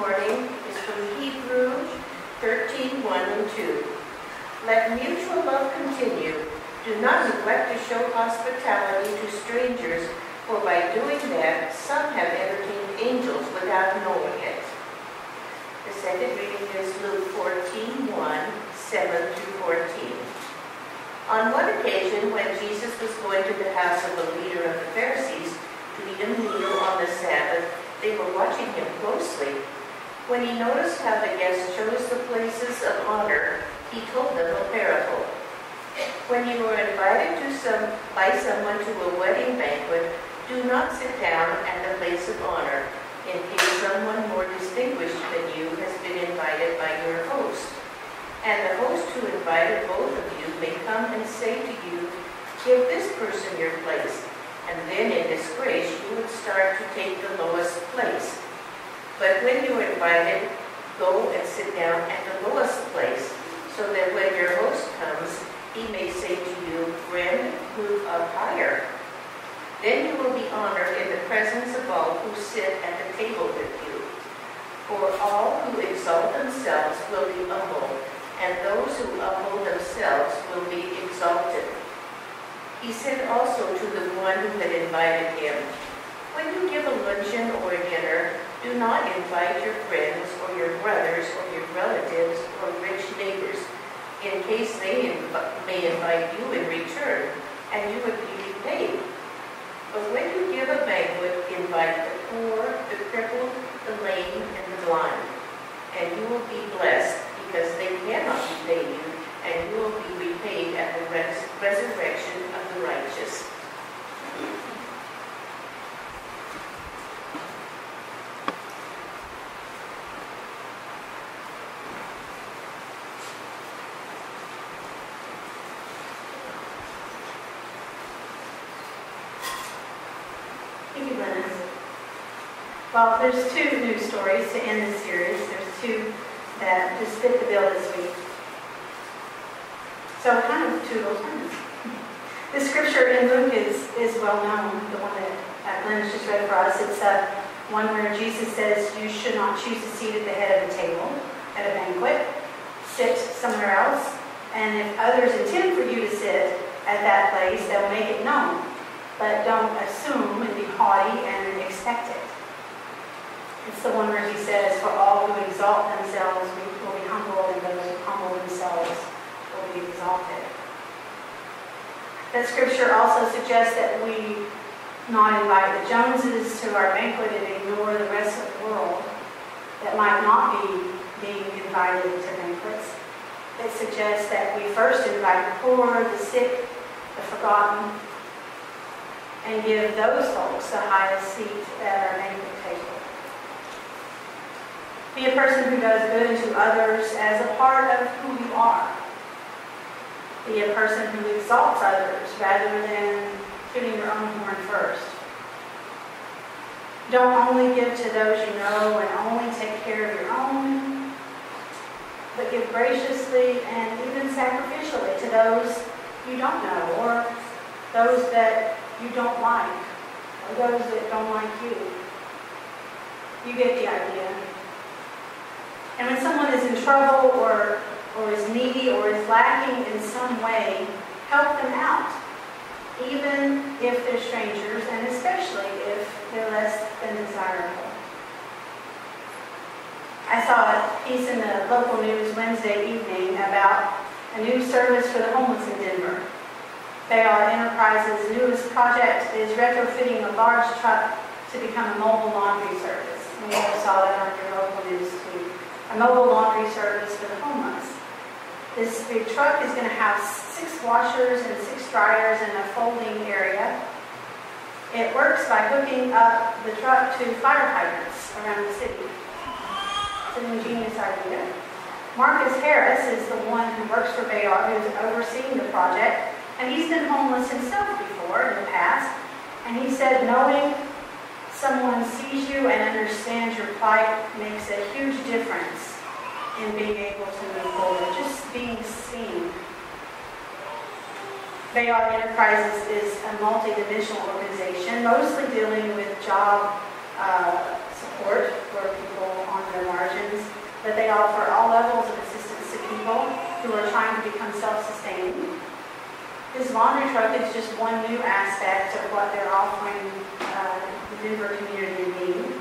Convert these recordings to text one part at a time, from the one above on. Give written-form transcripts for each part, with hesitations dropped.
morning is from Hebrews 13:1 and 2. Let mutual love continue. Do not neglect to show hospitality to strangers, for by doing that, some have entertained angels without knowing it. The second reading is Luke 14:1, 7 through 14. On one occasion, when Jesus was going to the house of a leader of the Pharisees to eat a meal on the Sabbath, they were watching him closely. When he noticed how the guests chose the places of honor, he told them a parable. When you are invited by someone to a wedding banquet, do not sit down at the place of honor, in case someone more distinguished than you has been invited by your host. And the host who invited both of you may come and say to you, give this person your place, and then in disgrace you would start to take the lowest place. But when you are invited, go and sit down at the lowest place, so that when your host comes, he may say to you, friend, move up higher. Then you will be honored in the presence of all who sit at the table with you. For all who exalt themselves will be humbled, and those who humble themselves will be exalted. He said also to the one who had invited him, when you give a luncheon or a dinner, do not invite your friends or your brothers or your relatives or rich neighbors, in case they may invite you in return, and you would be repaid. But when you give a banquet, invite the poor, the crippled, the lame, and the blind, and you will be blessed, because they cannot repay you, and you will be repaid at the resurrection of the righteous. Thank you, Glennis. Well, there's two news stories to end the series. There's two that just fit the bill this week. So kind of two little turns. The scripture in Luke is well known, the one that Glennis just read for us. It's one where Jesus says you should not choose a seat at the head of the table at a banquet. Sit somewhere else. And if others intend for you to sit at that place, they'll make it known. But don't assume and be haughty and expect it. It's the one where he says, for all who exalt themselves will be humbled, and those who humble themselves will be exalted. That scripture also suggests that we not invite the Joneses to our banquet and ignore the rest of the world that might not be being invited to banquets. It suggests that we first invite the poor, the sick, the forgotten, and give those folks the highest seat at our banquet table. Be a person who does good to others as a part of who you are. Be a person who exalts others rather than putting your own horn first. Don't only give to those you know and only take care of your own, but give graciously and even sacrificially to those you don't know, or those that you don't like, or those that don't like you. You get the idea. And when someone is in trouble or is needy or is lacking in some way, help them out, even if they're strangers, and especially if they're less than desirable. I saw a piece in the local news Wednesday evening about a new service for the homeless in Denver. Bayard Enterprises' newest project is retrofitting a large truck to become a mobile laundry service. We also saw that on your local news too. A mobile laundry service for the homeless. This big truck is going to have 6 washers and 6 dryers and a folding area. It works by hooking up the truck to fire hydrants around the city. It's an ingenious idea. Marcus Harris is the one who works for Bayard, who's overseeing the project, and he's been homeless himself before in the past. And he said knowing someone sees you and understands your plight makes a huge difference in being able to move forward, just being seen. Bayard Enterprises is a multi-dimensional organization, mostly dealing with job support for people on their margins, but they offer all levels of assistance to people who are trying to become self-sustaining. This laundry truck is just one new aspect of what they're offering the Denver community in need.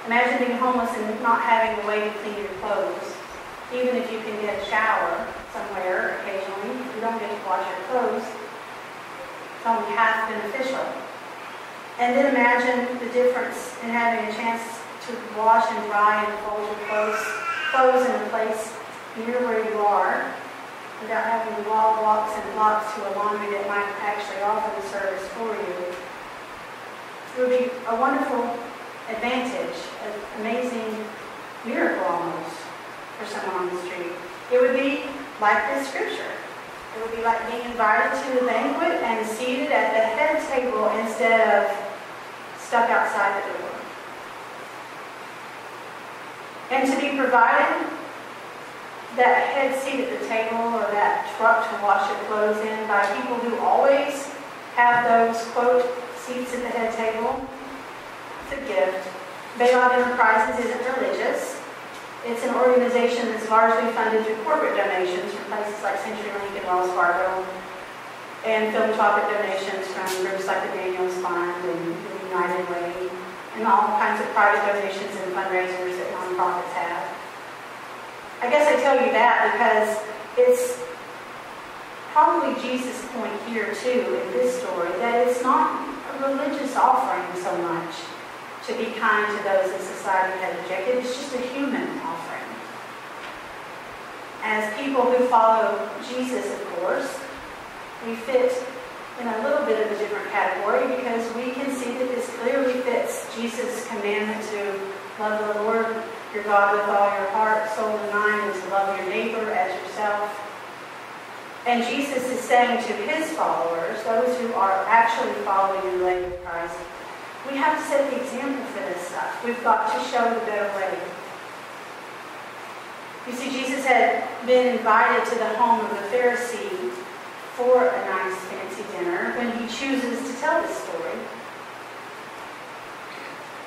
Imagine being homeless and not having a way to clean your clothes. Even if you can get a shower somewhere occasionally, if you don't get to wash your clothes, it's only half beneficial. And then imagine the difference in having a chance to wash and dry and fold your clothes in a place near where you are, without having to walk blocks and blocks to a laundry that might actually offer the service for you. It would be a wonderful advantage, an amazing miracle almost for someone on the street. It would be like this scripture. It would be like being invited to the banquet and seated at the head table instead of stuck outside the door. And to be provided that head seat at the table or that truck to wash your clothes in by people who always have those, quote, seats at the head table, it's a gift. Bailout Enterprises isn't religious. It's an organization that's largely funded through corporate donations from places like CenturyLink and Wells Fargo, and philanthropic donations from groups like the Daniels Fund and the United Way, and all kinds of private donations and fundraisers that nonprofits have. I guess I tell you that because it's probably Jesus' point here too in this story, that it's not a religious offering so much to be kind to those that society has rejected. It's just a human offering. As people who follow Jesus, of course, we fit in a little bit of a different category because we can see that this clearly fits Jesus' commandment to love the Lord your God with all your heart, soul, and mind, and to love your neighbor as yourself. And Jesus is saying to his followers, those who are actually following in the way of Christ, we have to set the example for this stuff. We've got to show the better way. You see, Jesus had been invited to the home of a Pharisee for a nice fancy dinner when he chooses to tell this story.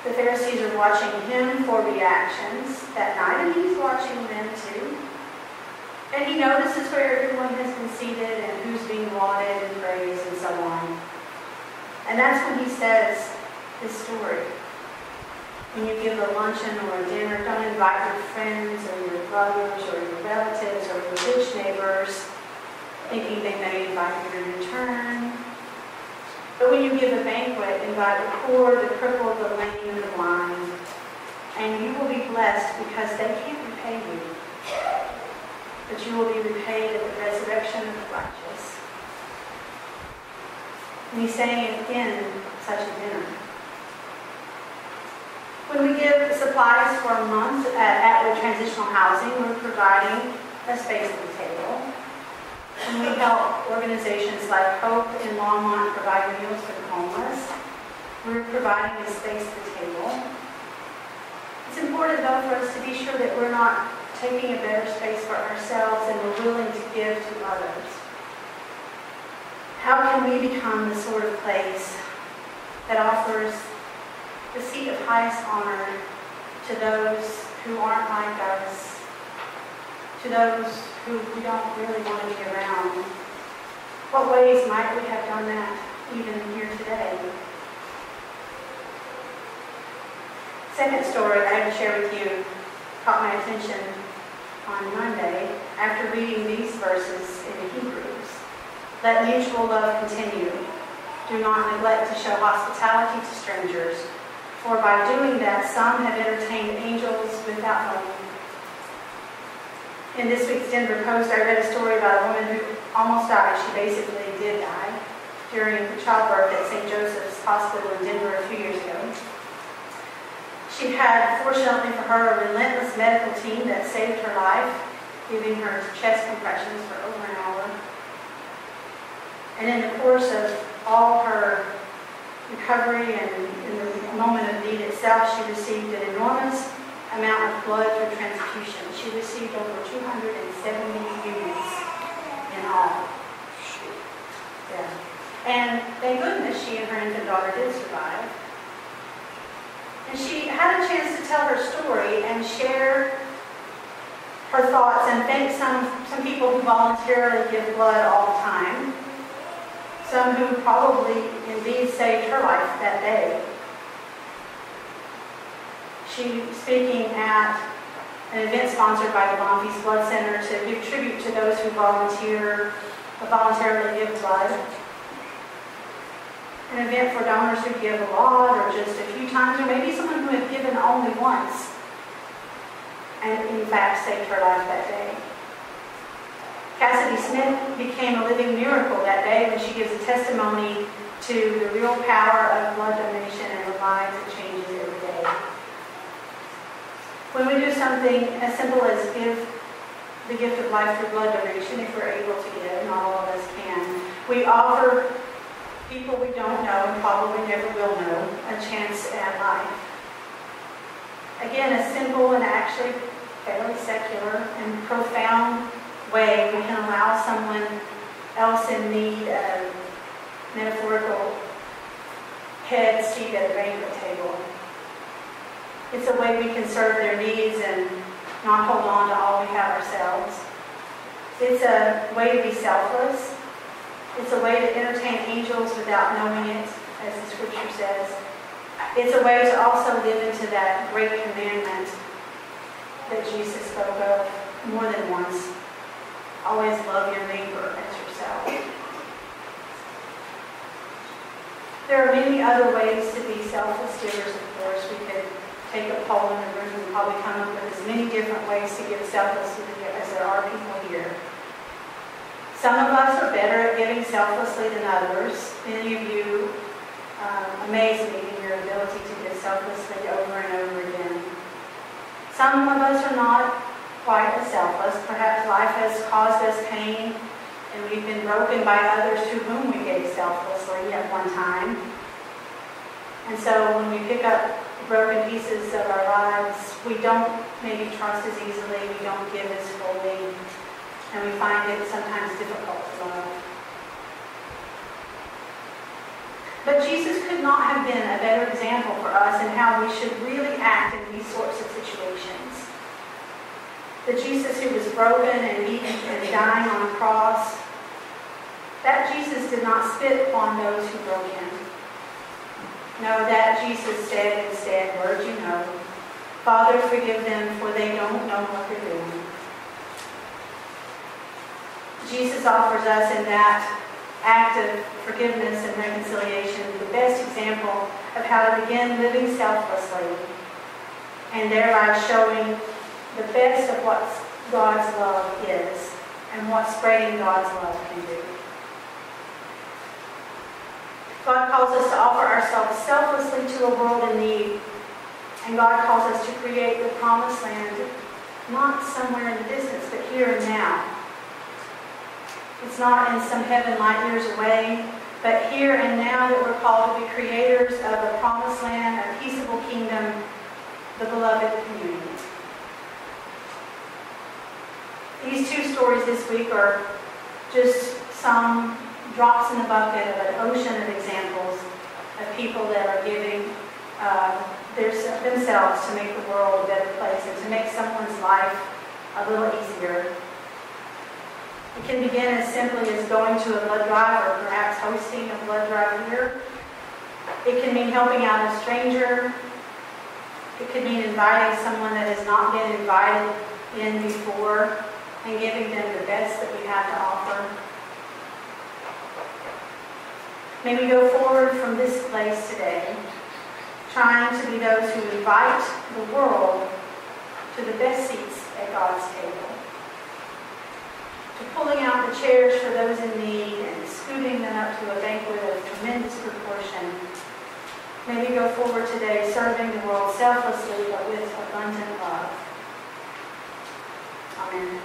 The Pharisees are watching him for reactions that night, and he's watching them too. And he notices where everyone has been seated and who's being lauded and praised and so on. And that's when he says this story. When you give a luncheon or a dinner, don't invite your friends or your brothers or your relatives or your rich neighbors, thinking they may invite you in return. But when you give a banquet, invite the poor, the crippled, the lame, and the blind. And you will be blessed because they can't repay you. But you will be repaid at the resurrection of the righteous. And he's saying it in such a dinner. When we give supplies for a month at Atwood Transitional Housing, we're providing a space at the table. When we help organizations like Hope in Longmont provide meals for the homeless, we're providing a space at the table. It's important, though, for us to be sure that we're not taking a better space for ourselves and we're willing to give to others. How can we become the sort of place that offers the seat of highest honor to those who aren't like us, to those who we don't really want to be around? What ways might we have done that even here today? Second story I have to share with you caught my attention on Monday after reading these verses in the Hebrews. Let mutual love continue. Do not neglect to show hospitality to strangers, for by doing that some have entertained angels without knowing. In this week's Denver Post, I read a story about a woman who almost died. She basically did die during childbirth at St. Joseph's Hospital in Denver a few years ago. She had, fortunately for her, a relentless medical team that saved her life, giving her chest compressions for over an hour. And in the course of all her recovery and in the moment of need itself, she received an enormous amount of blood through transfusion. She received over 270 units in all. Yeah. And thank goodness she and her infant daughter did survive. And she had a chance to tell her story and share her thoughts and thank some people who voluntarily give blood all the time, some who probably indeed saved her life that day. She speaking at an event sponsored by the Bonfils Blood Center to give tribute to those who voluntarily give blood. An event for donors who give a lot or just a few times, or maybe someone who had given only once and in fact saved her life that day. Cassidy Smith became a living miracle that day when she gives a testimony to the real power of blood donation and the lives it changes every day. When we do something as simple as give the gift of life through blood donation, if we're able to give, not all of us can, we offer people we don't know and probably never will know a chance at life. Again, a simple and actually fairly secular and profound way we can allow someone else in need a metaphorical head seat at a banquet table. It's a way we can serve their needs and not hold on to all we have ourselves. It's a way to be selfless. It's a way to entertain angels without knowing it, as the scripture says. It's a way to also live into that great commandment that Jesus spoke of more than once. Always love your neighbor as yourself. There are many other ways to be selfless givers, of course. We could take a poll in the room and probably come up with as many different ways to give selflessly as there are people here. Some of us are better at giving selflessly than others. Many of you amaze me in your ability to give selflessly over and over again. Some of us are not quite as selfless. Perhaps life has caused us pain and we've been broken by others to whom we gave selflessly at one time. And so when we pick up broken pieces of our lives, we don't maybe trust as easily, we don't give as fully, and we find it sometimes difficult to love. But Jesus could not have been a better example for us in how we should really act in these sorts of situations. The Jesus who was broken and beaten and dying on a cross, that Jesus did not spit upon those who broke him. No, that Jesus said instead, words you know, Father, forgive them, for they don't know what they're doing. Jesus offers us in that act of forgiveness and reconciliation the best example of how to begin living selflessly and thereby showing the best of what God's love is and what spreading God's love can do. God calls us to offer ourselves selflessly to a world in need. And God calls us to create the promised land, not somewhere in the distance, but here and now. It's not in some heaven light years away, but here and now that we're called to be creators of a promised land, a peaceable kingdom, the beloved community. These two stories this week are just some drops in the bucket of an ocean of examples of people that are giving themselves to make the world a better place and to make someone's life a little easier. It can begin as simply as going to a blood drive or perhaps hosting a blood drive here. It can mean helping out a stranger. It could mean inviting someone that has not been invited in before and giving them the best that we have to offer. May we go forward from this place today, trying to be those who invite the world to the best seats at God's table, to pulling out the chairs for those in need and scooting them up to a banquet of tremendous proportion. May we go forward today serving the world selflessly but with abundant love. Amen.